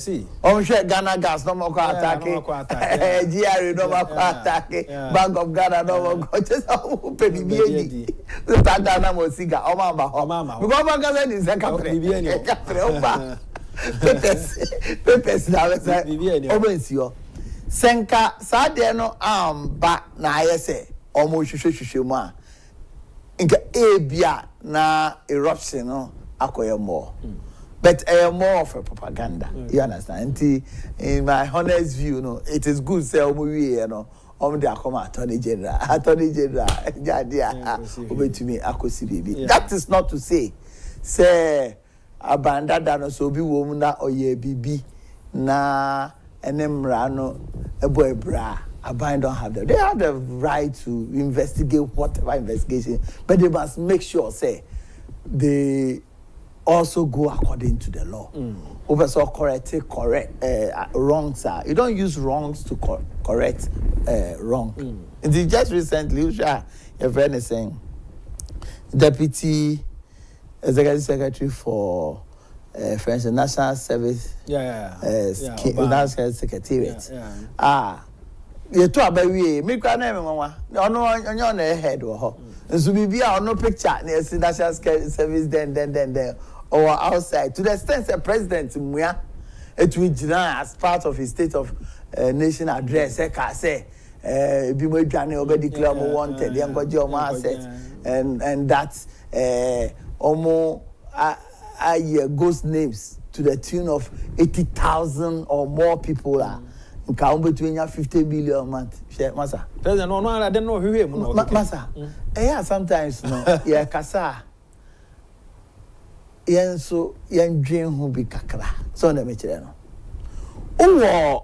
See, share Ghana gas no more attack. GRA no more attack. Bank of Ghana no more. Just baby baby. The Ghana mo siga. Mama. Because Ghana is a capre. Pepes na wesa. Obensio. Senka sade no ba na ayese. Omo hwehwehwehwe mu a. Nka ebia na eruption no akoye more. But more of a propaganda. You understand? In my honest view, it is good say we they come Attorney General. To me, baby. That is not to say abandon so be woman or ye bibi na enemrano a boy bra. Abandon don't have them. They have the right to investigate whatever investigation, but they must make sure they also go according to the law. Also correct wrongs. You don't use wrongs to correct wrong. Just recently, your friend is saying, Deputy Executive Secretary for French National Service, National Secretariat. You talk about we. Me can't name mama. On your head or so be no picture. National Service then. Or outside, to the extent that President Muya, it will as part of his State of Nation address. Say, Bimo Jani already declared wanted, the Uncle Joe asset, and that almost ghost names to the tune of 80,000 or more people are. Count between 50 billion a month. Share, Massa. President, no, I don't know who he is. Massa. Yeah, sometimes no. Yeah, Kasa. So yen dream who be kakra. So let me tell you.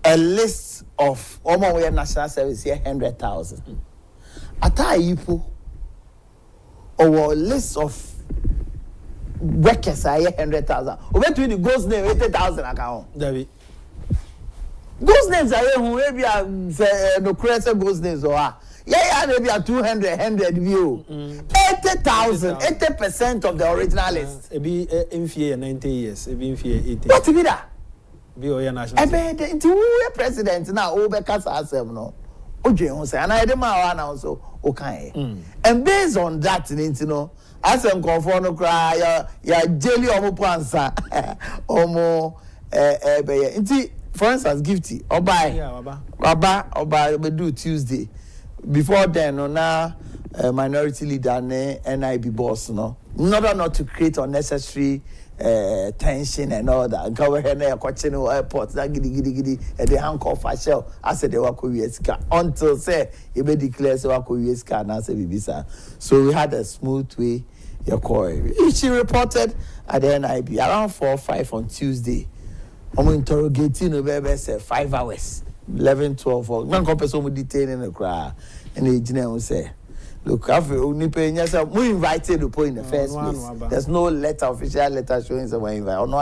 A list of almost national service here 100,000. Ata yipo. Or a list of workers are here 100,000. Over to the ghost name 80,000 account. David. Ghost names are here who maybe are no crazy ghost names or maybe a 200, 100 view. 80,000, 80% of the original list. Be in fear 90 years. Be in fear 80. What to be that? Be your national. Who president now? Over Casa no. Oje say, and I demand now so okay. And based on that, as I'm conform cry, ya jelly omo pansa, omo for instance, gifty or buy we do Tuesday. Before then, now minority leader NIB boss not to create unnecessary tension and all that. Go ahead and question airport that giddy and the handcuff for shell. I said they were until say you may declare so and I say Bibisa. So we had a smooth way. She reported at the NIB around 4 or 5 on Tuesday. I'm interrogating over 5 hours. 11, 12, or one person would detain in the crowd, and the engineer will say, look, we invited to put in the first place. There's no official letter showing someone invite. Or no,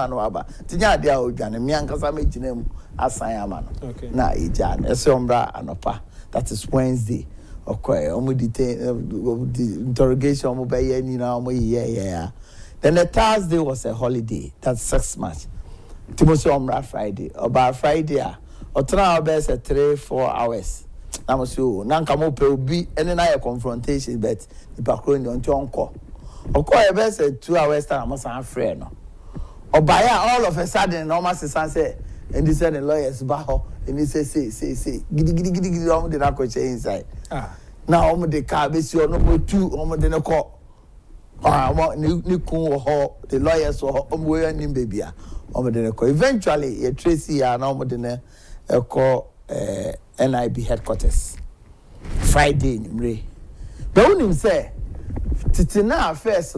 Tinya, they are done, and me and Casame Ginem assign a man. Now, Ejan, a sombra and opa. That is Wednesday. Okay, detain the interrogation, Then the Thursday was a holiday. That's 6 March. Timothy Omra Friday. About Friday, or 3-4 hours. I must you. Nankamo be any night confrontation, but the background on Tonko. Of course, I best 2 hours time. I must have friend. Or by all of a sudden, almost say, and he said the lawyers baho, and he say, giddy, on the narco inside. Now, the car, you no 2, almost in a court. The lawyers or wearing baby. Eventually, a Tracy and almost call NIB headquarters Friday in but when him say Titina first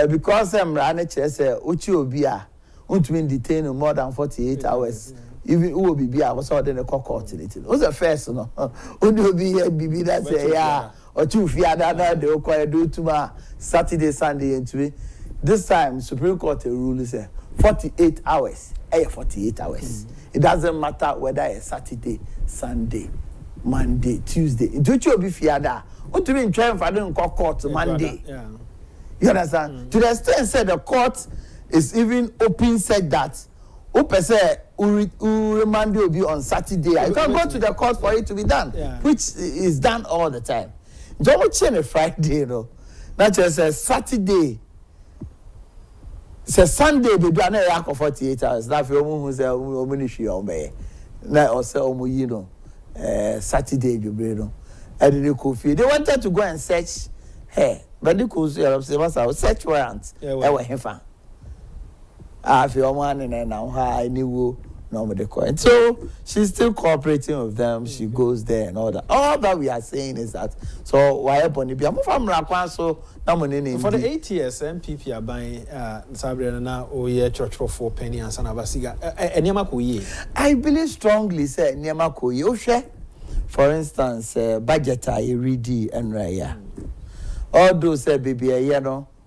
because I'm running chess uchi obia untumi detain more than 48 hours even who will be I was ordered a court was the first only be bibi that say yeah or two fiada that they require do to Saturday Sunday into this time Supreme Court rule is 48 hours 48 hours. It doesn't matter whether it's Saturday, Sunday, Monday, Tuesday. It will be fiada. What do you mean trying for them court Monday? You understand? To the extent said the court is even open said that remand will be on Saturday. You can go to the court for it to be done, which is done all the time. Don't change a Friday, not just a Saturday. It's a Sunday, they do not for 48 hours. That's the one who's a ministry on me. Now, also, Saturday, you bring and the coffee. They wanted to go and search her, but the cool search warrants. I feel one and now I knew nobody coin. So she's still cooperating with them. She goes there and all that. All that we are saying is that so why upon it? So for the 8 years, MPP are buying Sabrina now or year church for 4 penny and Sanabasiga. I believe strongly, say Niamako. For instance, budget I read and Raya. All those say baby,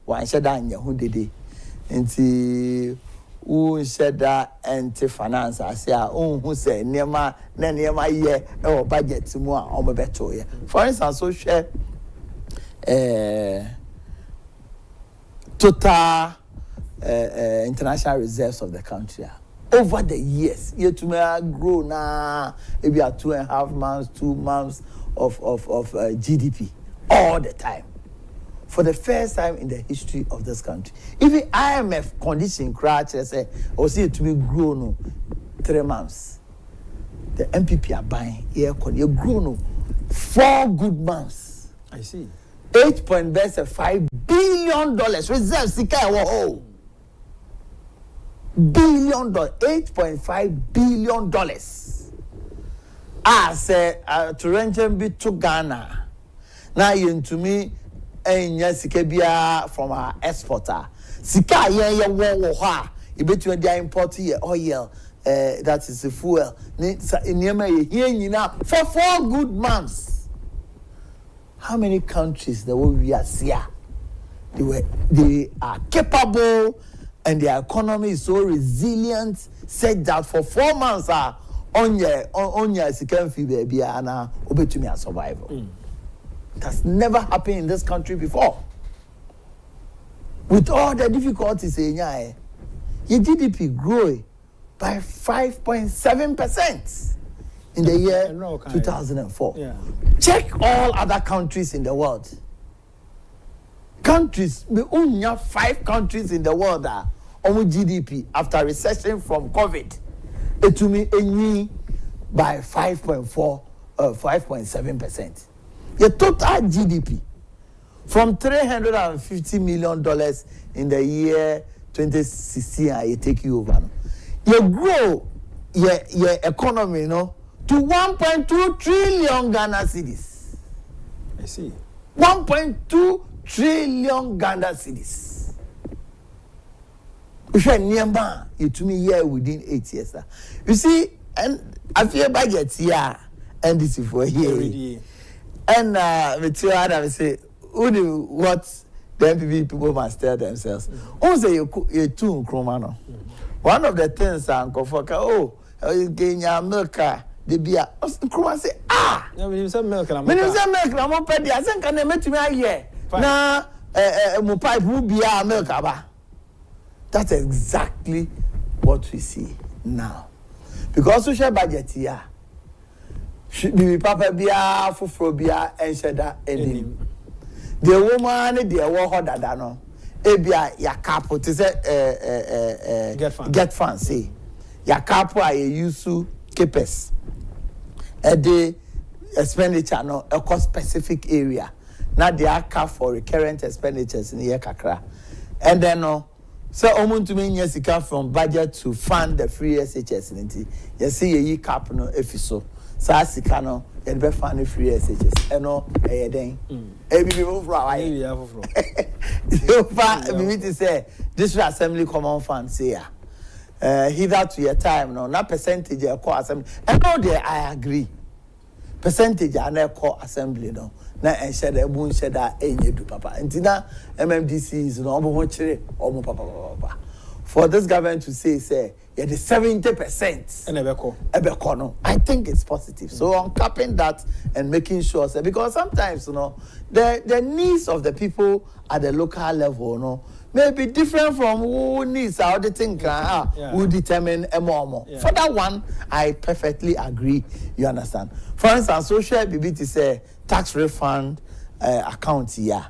one said who did it. Nti who said that anti finance I say who say nema ye or budget more on my better. For instance, so share total international reserves of the country over the years. You to me grow now maybe 2.5 months, 2 months of GDP all the time. For the first time in the history of this country. Even IMF condition crash, or see it to be grown 3 months. The MPP are buying air con. You grown 4 good months. I see. 8.5 billion reserves. $8.5 billion. As to rent be to Ghana. Now you to me. And yes, from our exporter. Sika ye wo ha. You bet you they import oil. That is the fuel. For 4 good months. How many countries the way we are here? They are capable and their economy is so resilient. Said that for 4 months on your second fee baby and obey to me a survival. It has never happened in this country before. With all the difficulties, your GDP grew by 5.7% in the year 2004. Yeah. Check all other countries in the world. We only have 5 countries in the world that on GDP after recession from COVID. It to me by 5.7%. The total GDP from $350 million in the year 2016, I take you over. You grow your economy, to 1.2 trillion Ghana cedis. I see. 1.2 trillion Ghana cedis. Which are you to me here within 8 years. You see, and I feel budget here and this is for here. And Mr. Adam say, what the MPP people must tell themselves. Also, you too, Kromano. One of the things Uncle Foka, you gain your milk, the beer. Kroma say, when you say milk, I'm petty. I think I met me here. Now, Mupai will be our milk. That's exactly what we see now. Because we share budget here. Be papa bia fufuro bia ensheda enim the woman the wo hodada no ebia ya capo to say get fan say ya capo a use capes the expenditure no a cost specific area na they are cap for recurrent expenditures in year kakra and then no so omuntu me nya sika from budget to fund the free SHS nti you see ye cap no efiso Sasika no, you be funny free SHS. No, den. People from so far, we need to say this assembly common fund say hither to your time no, not percentage of core assembly. And no, there I agree. Percentage and a core assembly no. Na enshare the boon share that do papa. Until MMDC is no more papa. For this government to say yeah, the 70% and Ebeko no, I think it's positive. So uncapping that and making sure because sometimes the needs of the people at the local level may be different from who needs auditing who determine a more. For that one, I perfectly agree. You understand? For instance, social BBT say tax refund account here.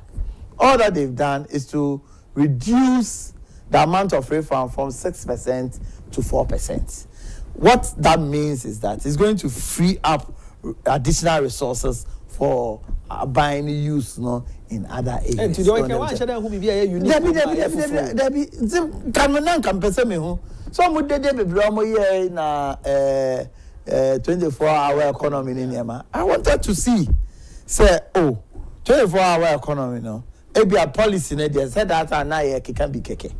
All that they've done is to reduce the amount of refund from 6% to 4%. What that means is that it's going to free up additional resources for buying use in other areas. And today, some would be na 24-hour economy in Yama. I wanted to see, say, 24-hour economy, maybe a policy, they said that I can be keke.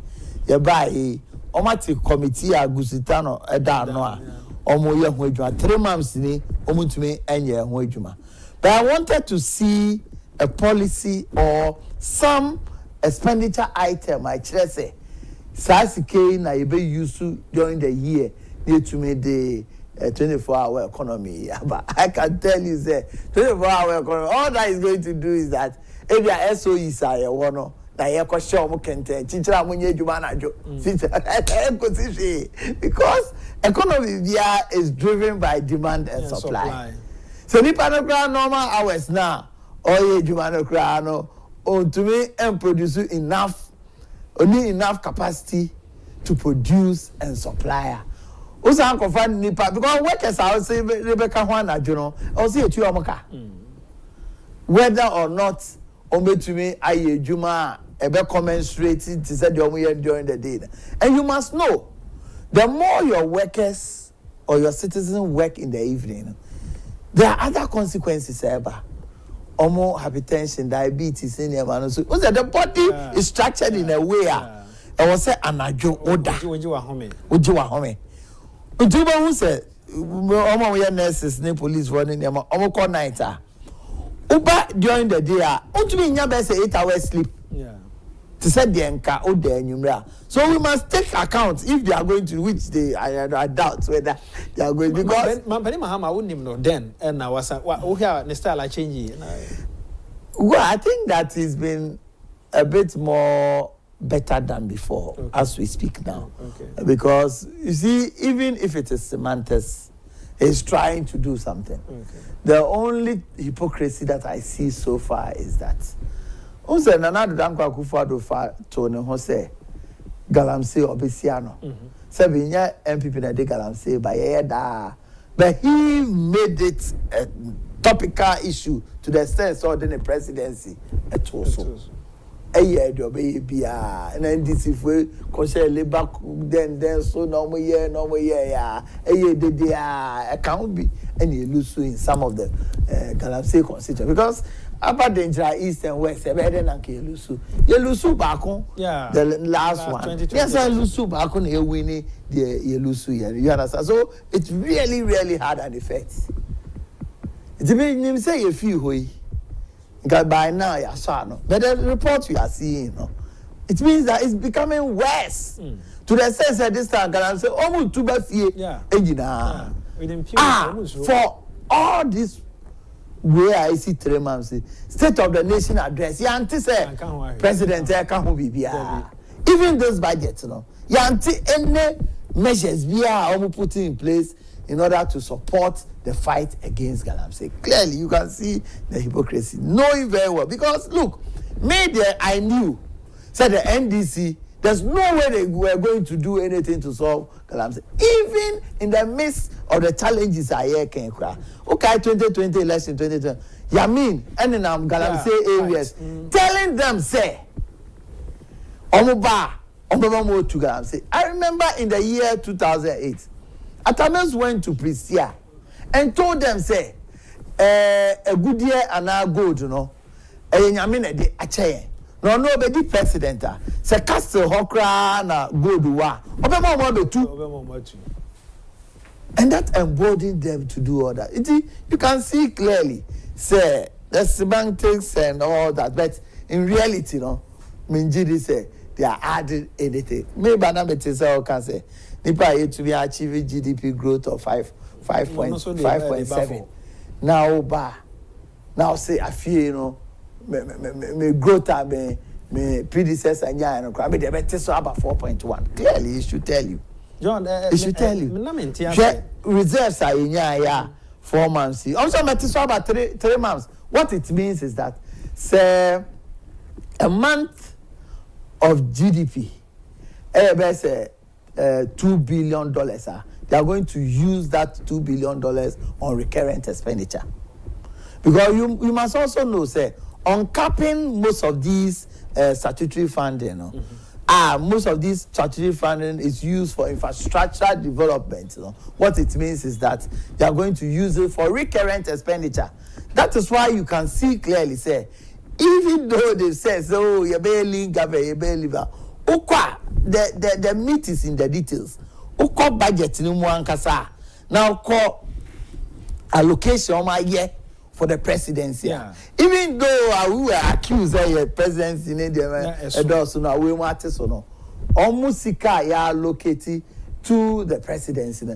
You buy Omati committee, a Gusitano, a Danoa, Omoya Huejuma, 3 months ni, Omutume, and Ye Huejuma. But I wanted to see a policy or some expenditure item, I should say, Sasike na you be used to during the year, near to me the 24-hour economy. But I can tell you, say, 24-hour economy, all that is going to do is that if your SOEs are one, na ye question mo kente chichira mo nye juma na jo because economy via is driven by demand and supply. So nipa no kra normal hours now or ye juma no kra no on to me and produce enough capacity to produce and supply. Also uncle find nipa because workers are say Rebecca Juan na jo no o say etu omoka whether or not to me aye juma ebe commensurate to say during the day. And you must know, the more your workers or your citizens work in the evening, there are other consequences ever. More hypertension, diabetes, in the body is structured in a way. I was say anajo oda. Ujiwa home. Ujiwa who said, we nurses, police running them, call night. Uba during the day, to me, you best 8 hours sleep. To set the enka or the numera. So we must take account if they are going to, which they I doubt whether they are going because Mampani Mahama wouldn't even know then and I was the style I change. Well, I think that it's been a bit more better than before as we speak now. Because you see, even if it is semantics, is trying to do something. The only hypocrisy that I see so far is that Unse nana do danko akufo-addo fa to ne ho say galamsey obesiano. Say binya MPP na de galamsey ba ye da. But he made it a topical issue to the extent so the presidency at also. Eye do be bia na NDC fo ko share labor then so no more year ya. Eye de dia account be and you lose in some of the galamsey constituency because upper danger east and west better than Yelusu. Yelusu Bakon, the last one. Yes, I Yelusu Bakon here winning the Yelusu here. You understand? So it's really, really hard an effect. It's mean say a few way. Because by now you saw no. But the report you are seeing, it means that it's becoming worse. To the sense that this time can say almost 2 bad year. For all this where I see 3 months, State of the Nation address. Yanti say President even this budget, Yanti any measures we are putting in place in order to support the fight against galamsey. Clearly, you can see the hypocrisy, knowing very well. Because look, media I knew said the NDC. There's no way they were going to do anything to solve galamsey. Even in the midst of the challenges I hear can cry. Okay, 2020 election, 2020. Yamin, and in galamsey areas, telling them, say, Omoba to galamsey. I remember in the year 2008, Atames went to Prisia and told them, say, a good year and a good, Yamin de Ache. No, nobody president. Se castle hokra na good wa. And that emboldened them to do all that. You can see clearly, say the semantics and all that, but in reality, Minjidi say they are adding anything. Maybe another can say Nipa to be achieving GDP growth of 5.7. Now say I feel me growth me me predecessor nya no kra me dey bet so about 4.1 clearly it should tell you John it should tell you reserves are nya 4 months also met so about 3 months. What it means is that say a month of GDP say $2 billion they are going to use that $2 billion on recurrent expenditure. Because you must also know, say, on capping most of these statutory funding, most of this statutory funding is used for infrastructure development. What it means is that they are going to use it for recurrent expenditure. That is why you can see clearly, say, even though they say, so you barely the meat is in the details. Budget now call allocation for the presidency. Yeah. Even though we were accused of the presidency in India, we want to know almost allocated to the presidency.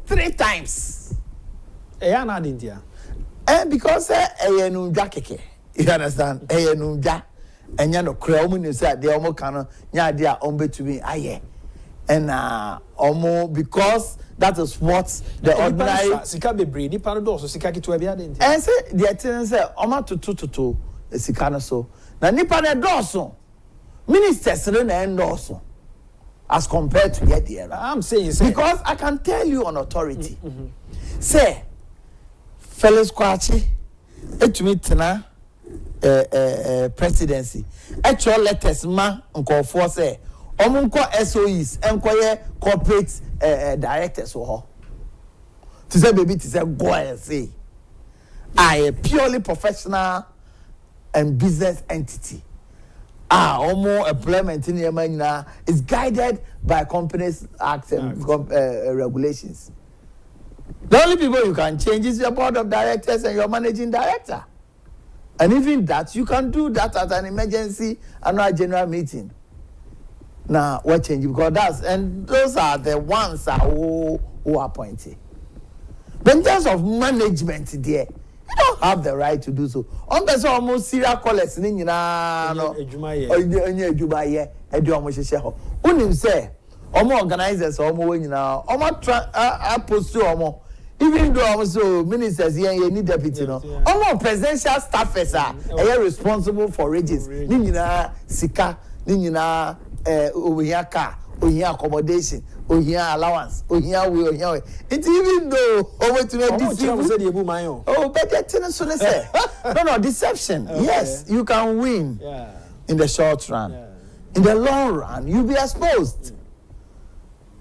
3 times. India. And because you understand? And you know, Creomun is that the Omo Cano, Yadia Ombe to me, aye. And because that is what the ordinary Sika be breedy paradox, Sika to a biadent. And say the attendance say, Oma to Sikano so. Now, Nipane Dawson, ministers and Dawson, as compared to yet the era. I'm saying, because I can tell you on authority. Say, fellas Kwachi, to me, Tana. Presidency. Actual letters ma unko for say omunko SOEs enkoye corporate directors ho. To say baby to say go and say I a purely professional and business entity. Omo employment in Yemen is guided by Companies Act and regulations. The only people you can change is your board of directors and your managing director. And even that, you can do that at an emergency annual general meeting. Now, what change? Because those are the ones who are appointed. But in terms of management there, you don't have the right to do so. Unless almost serial callers, you know, organizers, even though also ministers here need deputy, almost presidential staffers are responsible for wages. Nina sika, nina ohiya car, ohiya accommodation, ohiya allowance, ohiya we. It's even though over to make this. Oh, better so they say. No, deception. Okay. Yes, you can win in the short run. Yeah. In the long run, you'll be exposed.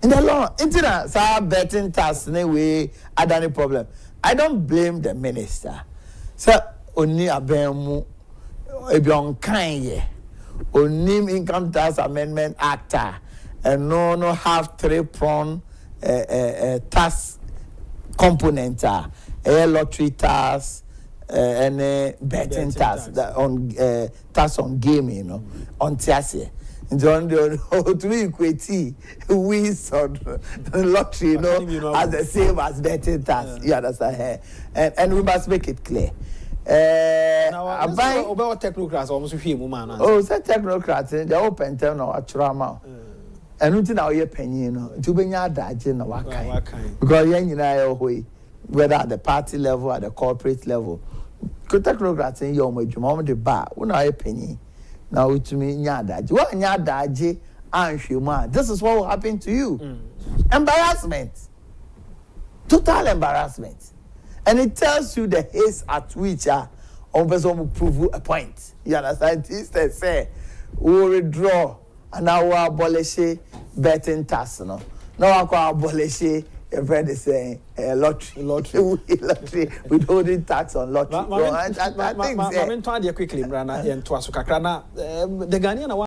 In the law, internet, so betting tax anyway, I don't have any problem. I don't blame the minister. So, only a bemu, a young kind, only income tax amendment actor, and no have 3-prong tax component, a lottery tax, and betting tax on tax on gaming, on TSA. John, to me, wins on lottery, as the same as betting tax. You understand? And we must make it clear. About technocrats almost here, woman. Oh, say technocrats, they open turn or a trauma. And until now, you're penny, to be your dad, you know, what kind. Because you know, whether at the party level, at the corporate level, technocrats in your moment, the bar, when I penny. Now to me, this is what will happen to you. Embarrassment. Total embarrassment. And it tells you the haste at which one person will prove a point. You understand? Scientists say, we will withdraw and now we abolish betting tax. Now we abolish you've heard they say lottery. Withholding tax on lottery. I think quickly, Brana, and Twasukakrana, the Ghanaian